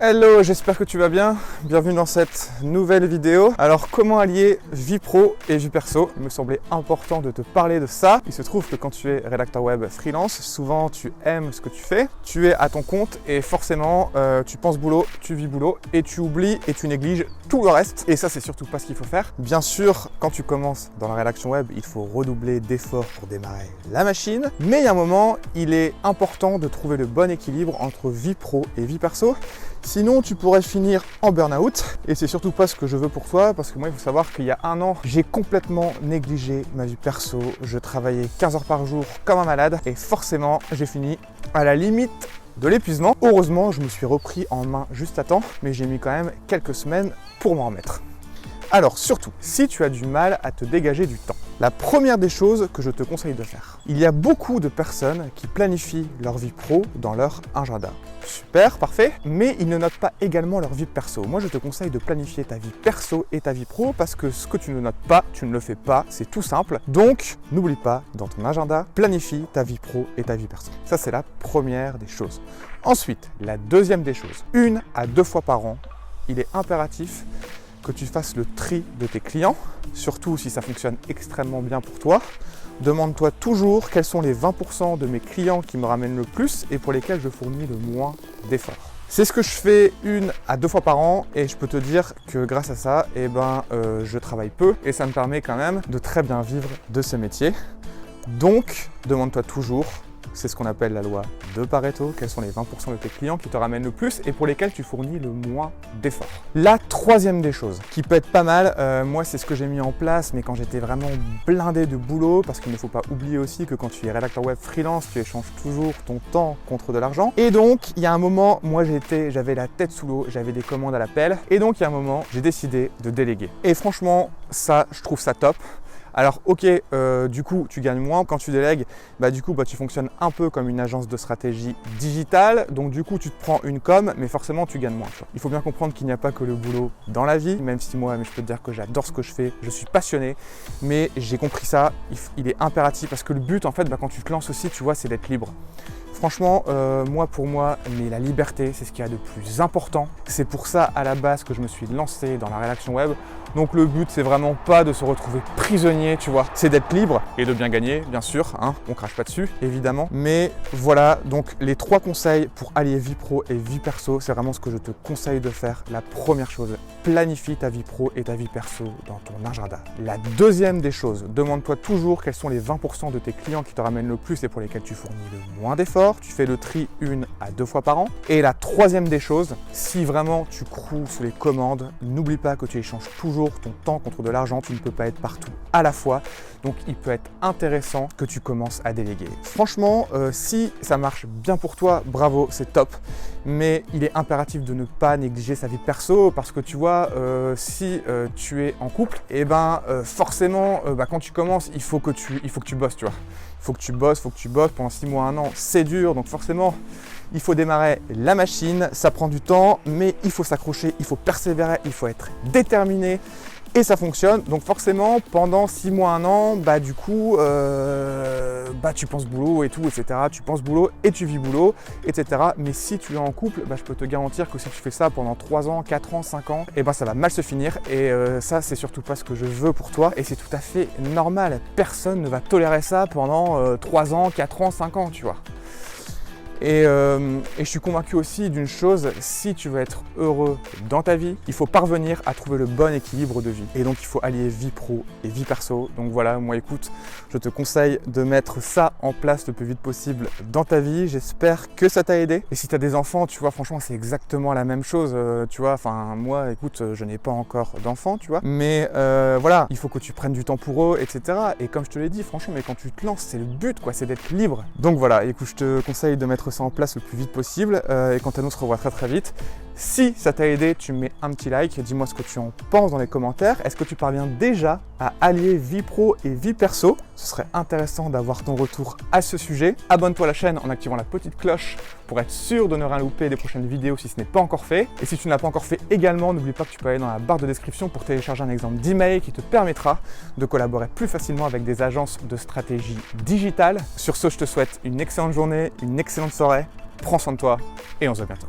Hello, j'espère que tu vas bien. Bienvenue dans cette nouvelle vidéo. Alors, comment allier vie pro et vie perso? Il me semblait important de te parler de ça. Il se trouve que quand tu es rédacteur web freelance, souvent tu aimes ce que tu fais, tu es à ton compte et forcément tu penses boulot, tu vis boulot et tu oublies et tu négliges tout le reste. Et ça, c'est surtout pas ce qu'il faut faire. Bien sûr, quand tu commences dans la rédaction web, il faut redoubler d'efforts pour démarrer la machine. Mais il y a un moment, il est important de trouver le bon équilibre entre vie pro et vie perso. Sinon, tu pourrais finir en burn-out et c'est surtout pas ce que je veux pour toi parce que moi, il faut savoir qu'il y a un an, j'ai complètement négligé ma vie perso. Je travaillais 15 heures par jour comme un malade et forcément, j'ai fini à la limite de l'épuisement. Heureusement, je me suis repris en main juste à temps, mais j'ai mis quand même quelques semaines pour m'en remettre. Alors surtout, si tu as du mal à te dégager du temps, la première des choses que je te conseille de faire, il y a beaucoup de personnes qui planifient leur vie pro dans leur agenda. Super, parfait, mais ils ne notent pas également leur vie perso. Moi, je te conseille de planifier ta vie perso et ta vie pro parce que ce que tu ne notes pas, tu ne le fais pas, c'est tout simple. Donc, n'oublie pas, dans ton agenda, planifie ta vie pro et ta vie perso. Ça, c'est la première des choses. Ensuite, la deuxième des choses, 1 à 2 fois par an, il est impératif que tu fasses le tri de tes clients, surtout si ça fonctionne extrêmement bien pour toi. Demande-toi toujours quels sont les 20% de mes clients qui me ramènent le plus et pour lesquels je fournis le moins d'efforts. C'est ce que je fais 1 à 2 fois par an et je peux te dire que grâce à ça, je travaille peu et ça me permet quand même de très bien vivre de ce métier. Donc, demande-toi toujours, c'est ce qu'on appelle la loi de Pareto, quels sont les 20% de tes clients qui te ramènent le plus et pour lesquels tu fournis le moins d'efforts. La troisième des choses, qui peut être pas mal, moi c'est ce que j'ai mis en place, mais quand j'étais vraiment blindé de boulot, parce qu'il ne faut pas oublier aussi que quand tu es rédacteur web freelance, tu échanges toujours ton temps contre de l'argent. Et donc, il y a un moment, moi j'avais la tête sous l'eau, j'avais des commandes à l'appel, et donc il y a un moment, j'ai décidé de déléguer. Et franchement, ça, je trouve ça top. Alors ok, du coup tu gagnes moins quand tu délègues, tu fonctionnes un peu comme une agence de stratégie digitale, donc du coup tu te prends une com, mais forcément tu gagnes moins. Il faut bien comprendre qu'il n'y a pas que le boulot dans la vie, même si moi je peux te dire que j'adore ce que je fais, je suis passionné, mais j'ai compris ça, il est impératif parce que le but en fait quand tu te lances aussi, tu vois, c'est d'être libre. Franchement, pour moi, mais la liberté, c'est ce qu'il y a de plus important. C'est pour ça, à la base, que je me suis lancé dans la rédaction web. Donc le but, c'est vraiment pas de se retrouver prisonnier, tu vois. C'est d'être libre et de bien gagner, bien sûr. Hein, on crache pas dessus, évidemment. Mais voilà, donc les 3 conseils pour allier vie pro et vie perso, c'est vraiment ce que je te conseille de faire. La première chose, planifie ta vie pro et ta vie perso dans ton agenda. La deuxième des choses, demande-toi toujours quels sont les 20% de tes clients qui te ramènent le plus et pour lesquels tu fournis le moins d'efforts. Tu fais le tri 1 à 2 fois par an. Et la troisième des choses, si vraiment tu croules sous les commandes, n'oublie pas que tu échanges toujours ton temps contre de l'argent. Tu ne peux pas être partout à la fois. Donc il peut être intéressant que tu commences à déléguer. Franchement, si ça marche bien pour toi, bravo, c'est top. Mais il est impératif de ne pas négliger sa vie perso parce que tu vois, si tu es en couple, forcément, quand tu commences, il faut que tu bosses, tu vois. Il faut que tu bosses pendant 6 mois, 1 an, c'est dur, donc forcément, il faut démarrer la machine, ça prend du temps, mais il faut s'accrocher, il faut persévérer, il faut être déterminé et ça fonctionne. Donc forcément, pendant 6 mois, 1 an, tu penses boulot et tout, etc. Tu penses boulot et tu vis boulot, etc. Mais si tu es en couple, je peux te garantir que si tu fais ça pendant 3 ans, 4 ans, 5 ans, ça va mal se finir. Et ça, c'est surtout pas ce que je veux pour toi. Et c'est tout à fait normal. Personne ne va tolérer ça pendant 3 ans, 4 ans, 5 ans, tu vois. Et je suis convaincu aussi d'une chose, si tu veux être heureux dans ta vie, il faut parvenir à trouver le bon équilibre de vie. Et donc il faut allier vie pro et vie perso. Donc voilà, moi écoute, je te conseille de mettre ça en place le plus vite possible dans ta vie. J'espère que ça t'a aidé. Et si tu as des enfants, tu vois, franchement, c'est exactement la même chose. Tu vois, moi, écoute, je n'ai pas encore d'enfants, tu vois. Mais voilà, il faut que tu prennes du temps pour eux, etc. Et comme je te l'ai dit, franchement, mais quand tu te lances, c'est le but, quoi, c'est d'être libre. Donc voilà, écoute, je te conseille de mettre ça en place le plus vite possible et quant à nous on se revoit très très vite. Si ça t'a aidé, tu me mets un petit like, dis-moi ce que tu en penses dans les commentaires. Est-ce que tu parviens déjà à allier vie pro et vie perso? Ce serait intéressant d'avoir ton retour à ce sujet. Abonne-toi à la chaîne en activant la petite cloche pour être sûr de ne rien louper des prochaines vidéos si ce n'est pas encore fait. Et si tu ne l'as pas encore fait également, n'oublie pas que tu peux aller dans la barre de description pour télécharger un exemple d'email qui te permettra de collaborer plus facilement avec des agences de stratégie digitale. Sur ce, je te souhaite une excellente journée, une excellente soirée. Prends soin de toi et on se voit bientôt.